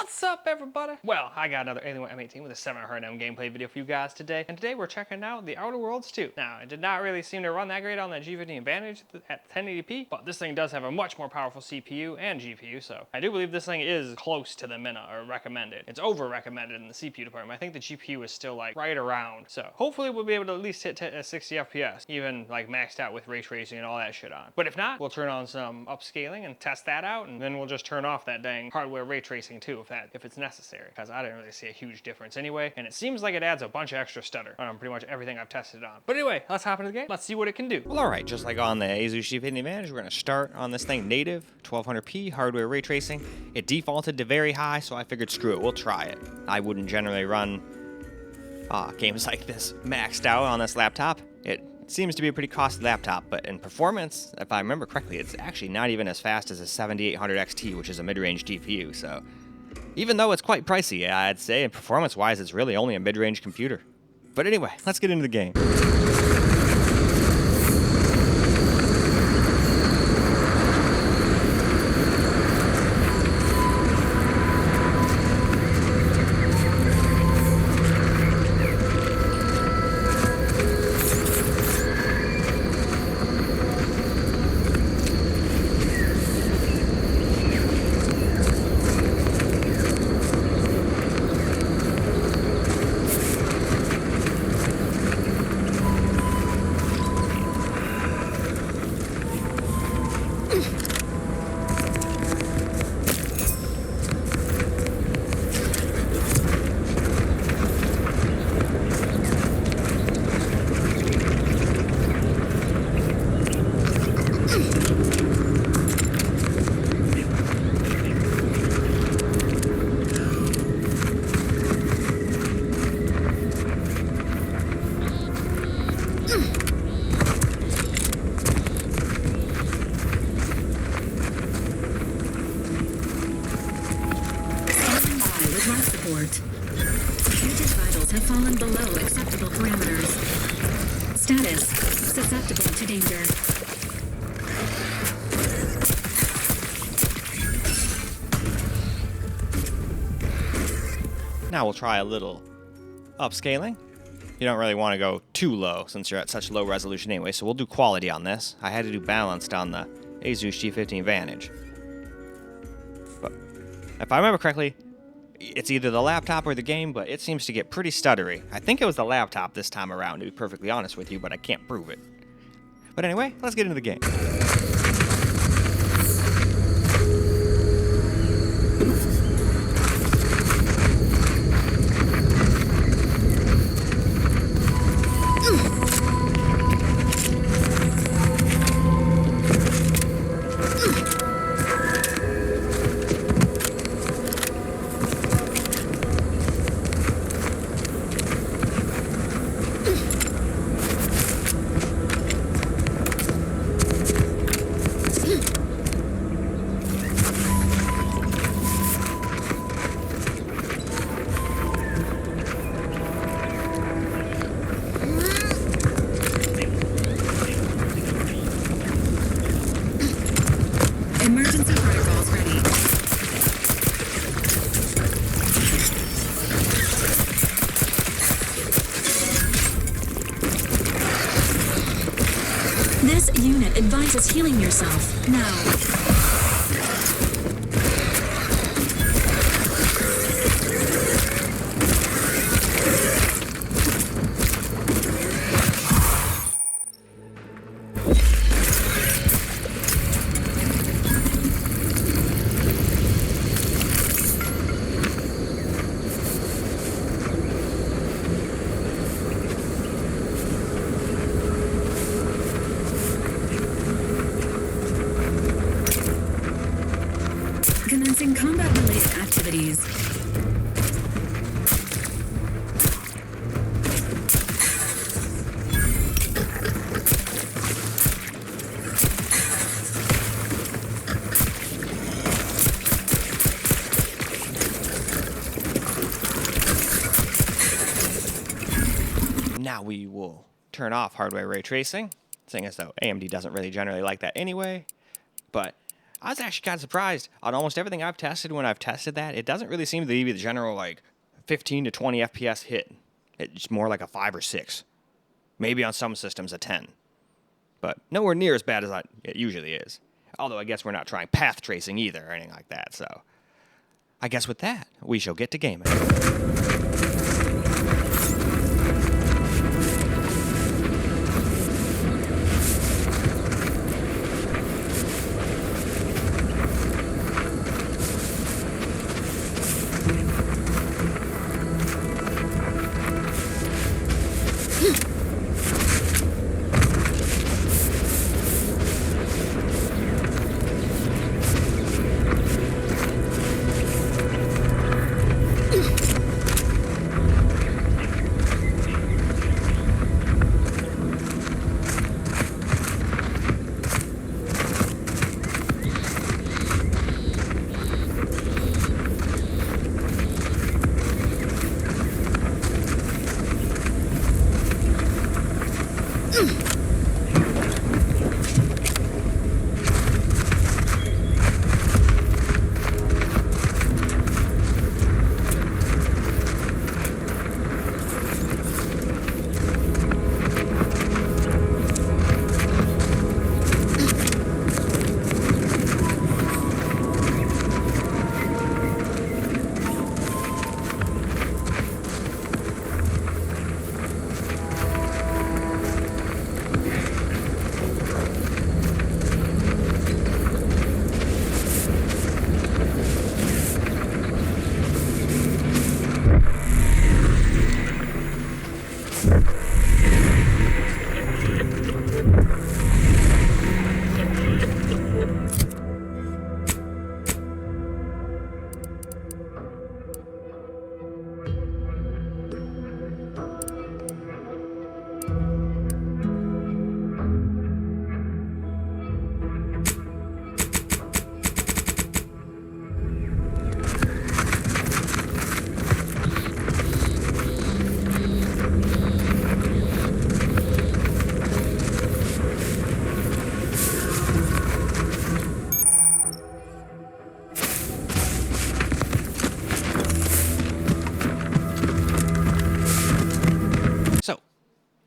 What's up, everybody? Well, I got another Alienware m18 with a 700m gameplay video for you guys today, and today we're checking out the Outer Worlds 2. Now, it did not really seem to run that great on that G15 Advantage at 1080p, but this thing does have a much more powerful CPU and GPU, so I do believe this thing is close to the Mina, or recommended. It's over-recommended in the CPU department. I think the GPU is still like right around, so hopefully we'll be able to at least hit 60 FPS, even like maxed out with ray tracing and all that shit on. But if not, we'll turn on some upscaling and test that out, and then we'll just turn off that dang hardware ray tracing too, if it's necessary, because I didn't really see a huge difference anyway, and it seems like it adds a bunch of extra stutter on pretty much everything I've tested on. But anyway, let's hop into the game. Let's see what it can do. Well, alright, just like on the Asus G15 Advantage, we're going to start on this thing native, 1200p, hardware ray tracing. It defaulted to very high, so I figured screw it, we'll try it. I wouldn't generally run games like this maxed out on this laptop. It seems to be a pretty costly laptop, but in performance, if I remember correctly, it's actually not even as fast as a 7800 XT, which is a mid-range GPU, so even though it's quite pricey, I'd say, and performance-wise, it's really only a mid-range computer. But anyway, let's get into the game. Usage vitals have fallen below acceptable parameters. Status: susceptible to danger. Now we'll try a little upscaling. You don't really want to go too low since you're at such low resolution anyway, so we'll do quality on this. I had to do balanced on the Asus G15 Advantage. But if I remember correctly, it's either the laptop or the game, but it seems to get pretty stuttery. I think it was the laptop this time around, to be perfectly honest with you, but I can't prove it. But anyway, let's get into the game. Emergency protocols ready. This unit advises healing yourself now. Commencing combat-related activities. Now we will turn off hardware ray tracing, seeing as though AMD doesn't really generally like that anyway. But I was actually kind of surprised. On almost everything I've tested, when I've tested that, it doesn't really seem to be the general, like, 15 to 20 FPS hit. It's more like a 5 or 6. Maybe on some systems a 10. But nowhere near as bad as it usually is. Although I guess we're not trying path tracing either or anything like that, so... I guess with that, we shall get to gaming.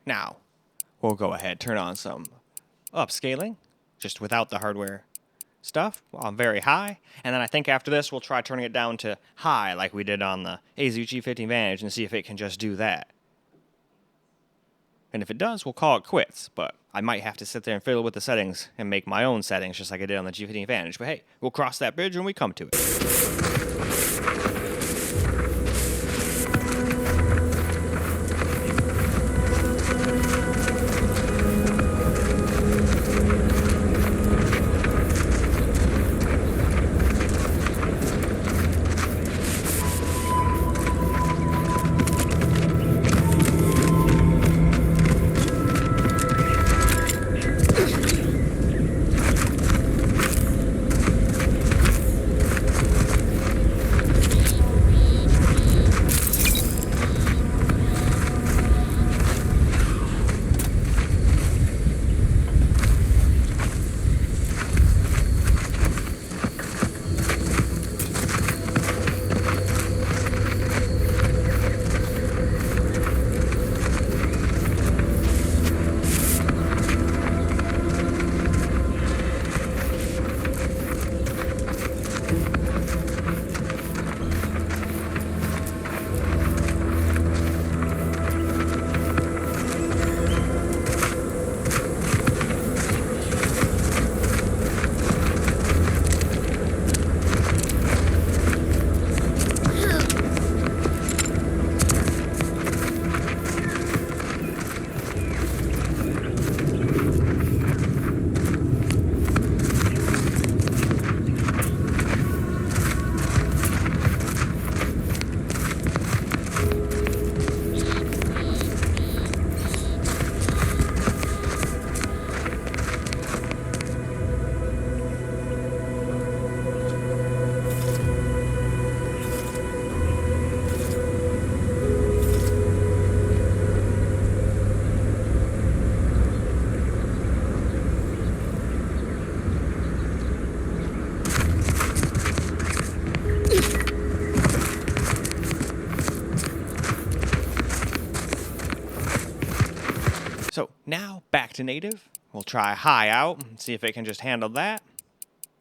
Now, we'll go ahead, turn on some upscaling, just without the hardware stuff, on very high, and then I think after this we'll try turning it down to high like we did on the G15 Vantage and see if it can just do that. And if it does, we'll call it quits, but I might have to sit there and fiddle with the settings and make my own settings just like I did on the G15 Vantage, but hey, we'll cross that bridge when we come to it. Now, back to native. We'll try high out and see if it can just handle that.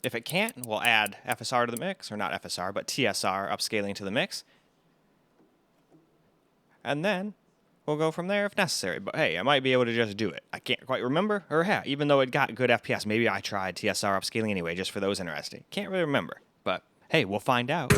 If it can't, we'll add FSR to the mix, or not FSR, but TSR upscaling to the mix. And then we'll go from there if necessary. But hey, I might be able to just do it. I can't quite remember. Or yeah, even though it got good FPS, maybe I tried TSR upscaling anyway, just for those interested. Can't really remember. But hey, we'll find out.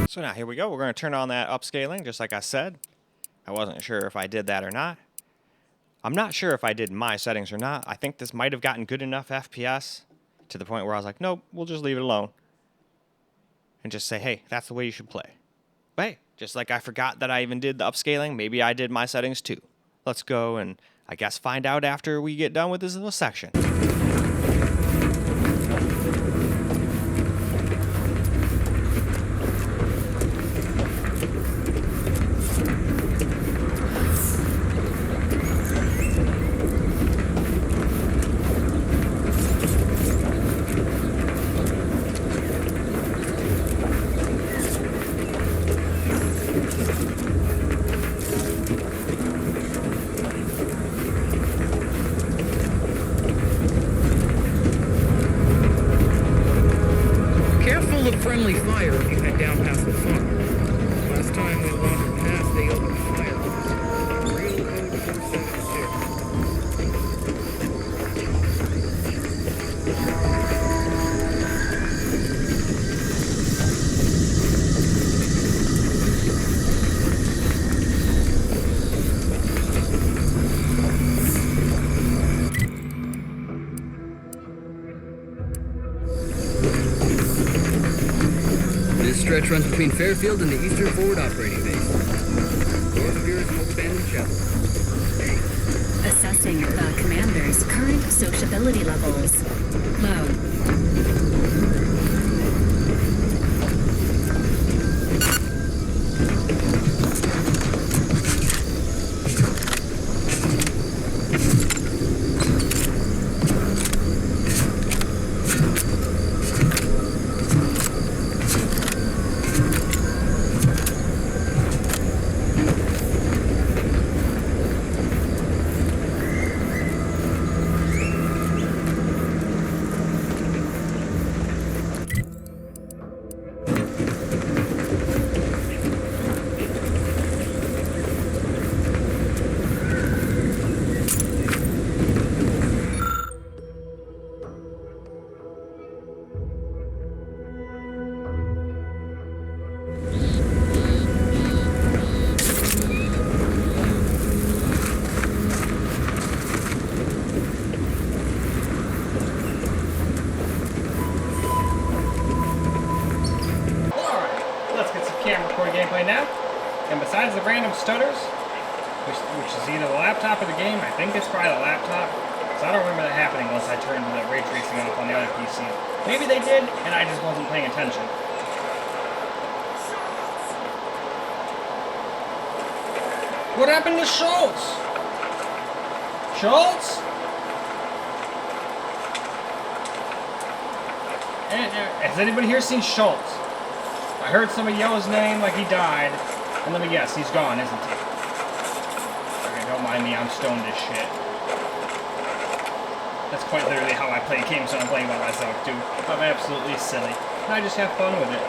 So now here we go. We're going to turn on that upscaling, just like I said. I wasn't sure if I did that or not. I'm not sure if I did my settings or not. I think this might have gotten good enough FPS to the point where I was like, nope, we'll just leave it alone. And just say, hey, that's the way you should play. But hey, just like I forgot that I even did the upscaling, maybe I did my settings too. Let's go and I guess find out after we get done with this little section. Friendly fire if you head down past the farm. Last time we wandered past, they opened fire. Real code 476. This stretch runs between Fairfield and the Eastern Forward Operating Base. North appears to abandoned shuttle. Assessing the commander's current sociability levels. Low. record gameplay now. And besides the random stutters, which is either the laptop or the game, I think it's probably the laptop. So I don't remember that happening once I turned the ray tracing off on the other PC. Maybe they did, and I just wasn't paying attention. What happened to Schultz? Schultz? Has anybody here seen Schultz? I heard somebody yell his name like he died. And let me guess, he's gone, isn't he? Okay, don't mind me, I'm stoned as shit. That's quite literally how I play games when I'm playing by myself, too. I'm absolutely silly. I just have fun with it.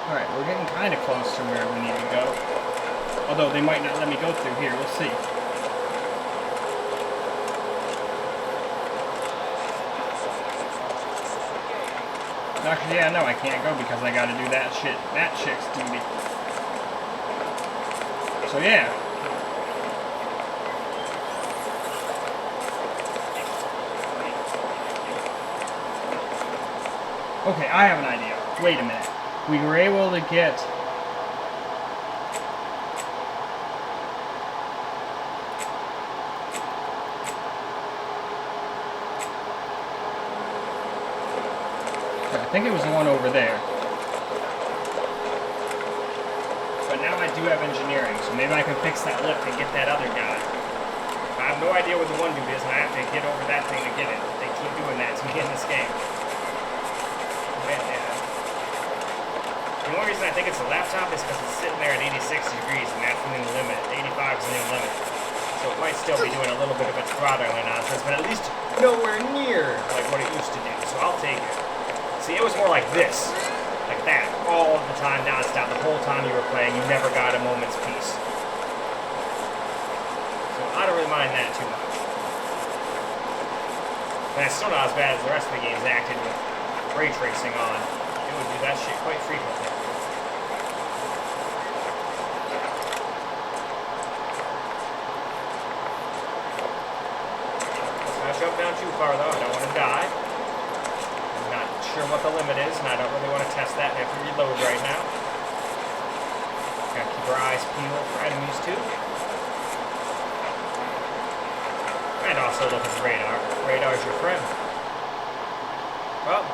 Alright, we're getting kind of close to where we need to go. Although they might not let me go through here, we'll see. Actually, yeah, no, I can't go because I gotta do that shit, that chick's duty. So yeah. Okay, I have an idea. Wait a minute. We were able to get... I think it was the one over there. But now I do have engineering, so maybe I can fix that lift and get that other guy. I have no idea what the one dude is, and I have to get over that thing to get it. They keep doing that to me in this game. Yeah. The only reason I think it's a laptop is because it's sitting there at 86 degrees, and that's the new limit. 85 is the new limit. So it might still be doing a little bit of its throttling nonsense, but at least nowhere near like what it used to do. So I'll take it. See, it was more like this. Like that. All the time, non-stop. The whole time you were playing, you never got a moment's peace. So I don't really mind that too much. And it's still not as bad as the rest of the games acted with ray tracing on. It would do that shit quite frequently. Let's not jump down too far though. I don't want to die. Sure what the limit is, and I don't really want to test that. I have to reload right now. Gotta keep our eyes peeled for enemies too. And also look at the radar. Radar's your friend. Well.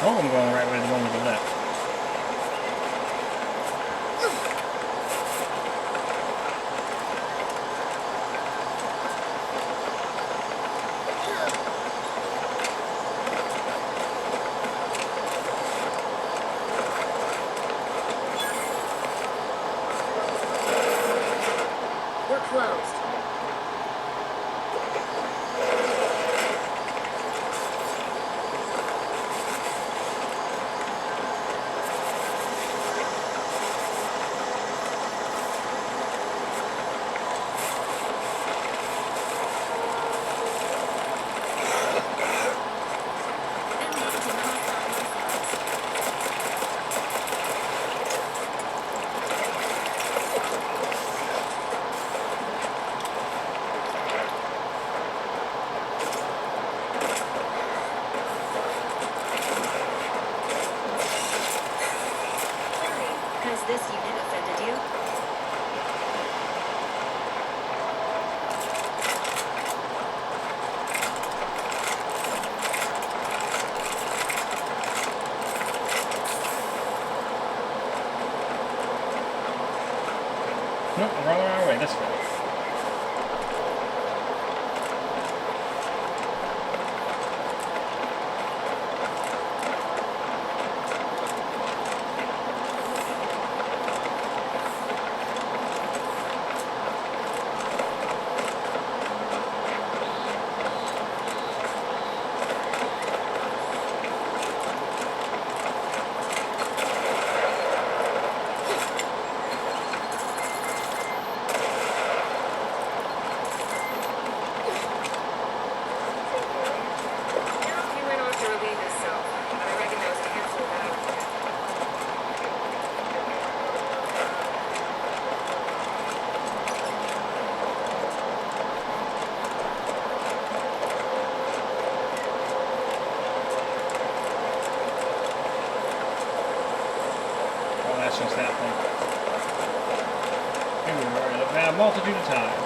Oh, I'm going the right way, the one with the left. We're closed. this way. That's just that thing. Here we were a multitude of times.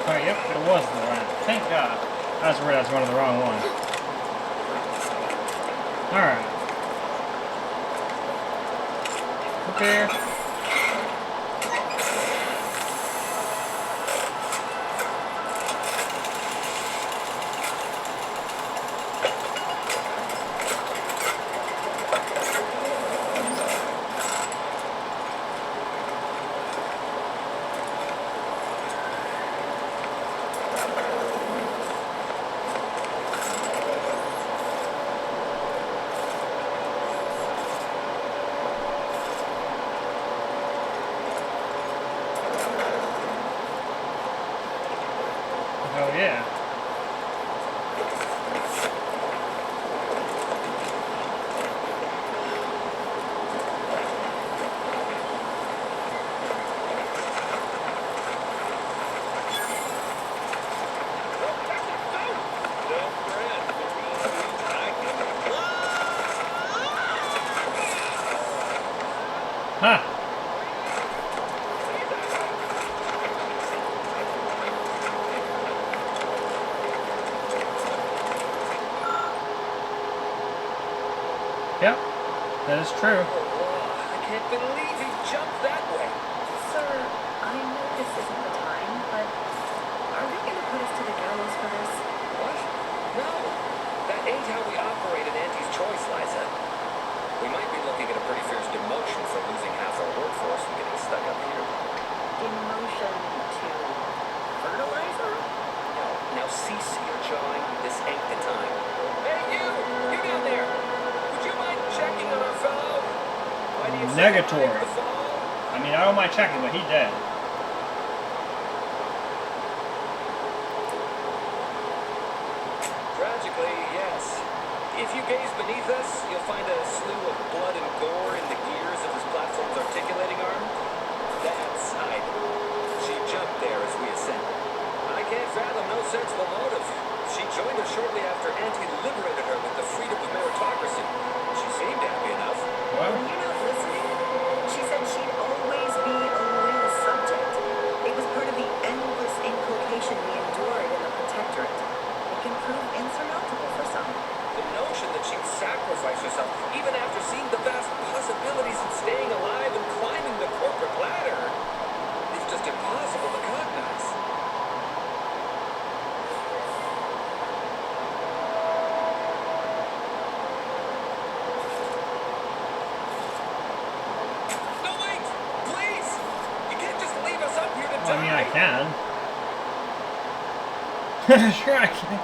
Alright, yep, it was the rat. Thank God. I was worried I was running the wrong one. Alright. Up here. Oh yeah. Huh. Yep, that is true. I can't believe he jumped that way. Sir, I know this isn't the time, but are they going to put us to the gallows for this? What? No. That ain't how we operate at Auntie's Choice, Liza. We might be looking at a pretty fierce demotion for losing half our workforce and getting stuck up here. Demotion to fertilizer? No. Now cease your jawing. This ain't the time. Hey, you! You down there! Would you mind checking on our fellow? Why do you Negatory. survive the fall? I mean, I don't mind checking, but he dead. Tragically, yes. If you gaze beneath us, you'll find a slew of blood and gore in the gears of this platform's articulating arm. That's Ida. She jumped there as we ascended. I can't fathom no sensible motive. She joined us shortly after Auntie liberated her with the freedom of meritocracy. She seemed happy enough. Well, Were you not listening? She said she'd always be a loyal subject. It was part of the endless inculcation we endured in the Protectorate. It can prove insurmountable for some. The notion that she'd sacrifice herself, even after seeing the vast possibilities in staying alive and climbing the corporate ladder, is just impossible to cognize. Well, I mean, I can. Sure I can.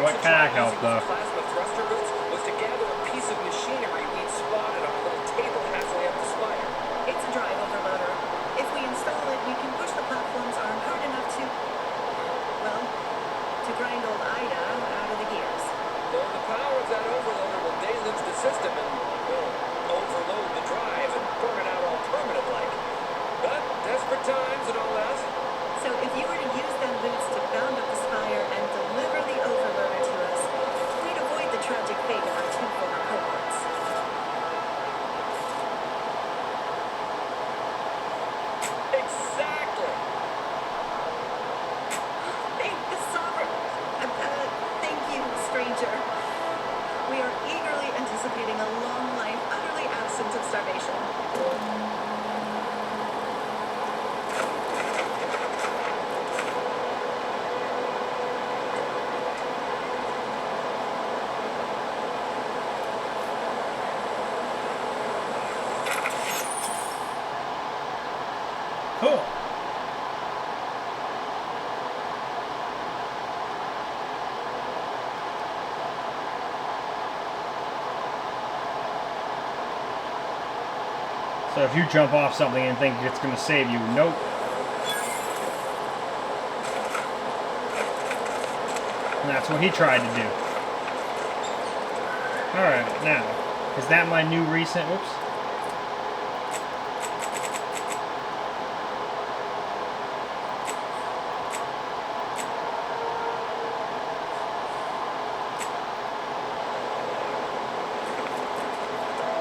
What can I help though? Plasma thruster boots was to gather a piece of machinery we'd spotted on a little table halfway up the spire. It's a drive overloader. If we install it, we can push the platform's arm hard enough to, well, to grind old Ida out of the gears. Though the power of that overloader will deluge the system and, well, overload the drive and burn it out all permanent like. But desperate times and all that. So if you were to use them boots to bound up the spire and deliver the overloader to us, we'd avoid the tragic fate of our two former cohorts. Exactly. Thank the sovereign. Thank you, stranger. We are eagerly anticipating a long life utterly absent of starvation. Cool. So if you jump off something and think it's going to save you, nope. And that's what he tried to do. Alright, now, is that my new recent, oops.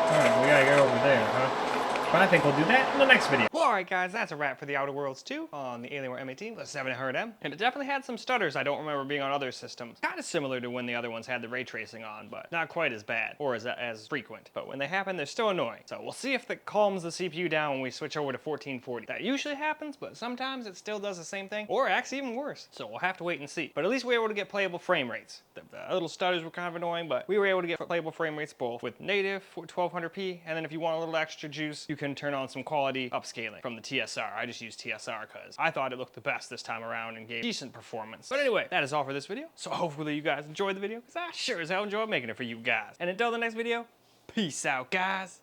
Alright, we gotta get over there, huh? But I think we'll do that in the next video. Well, alright guys, that's a wrap for the Outer Worlds 2 on the Alienware m18 with 7900M. And it definitely had some stutters I don't remember being on other systems. Kind of similar to when the other ones had the ray tracing on, but not quite as bad, or as frequent. But when they happen, they're still annoying. So we'll see if that calms the CPU down when we switch over to 1440. That usually happens, but sometimes it still does the same thing, or acts even worse. So we'll have to wait and see. But at least we were able to get playable frame rates. The little stutters were kind of annoying, but we were able to get playable frame rates both with native 1200p, and then if you want a little extra juice, you can turn on some quality upscaling from the TSR. I just used TSR because I thought it looked the best this time around and gave decent performance. But anyway, that is all for this video. So hopefully you guys enjoyed the video, because I sure as hell enjoyed making it for you guys. And until the next video, peace out, guys.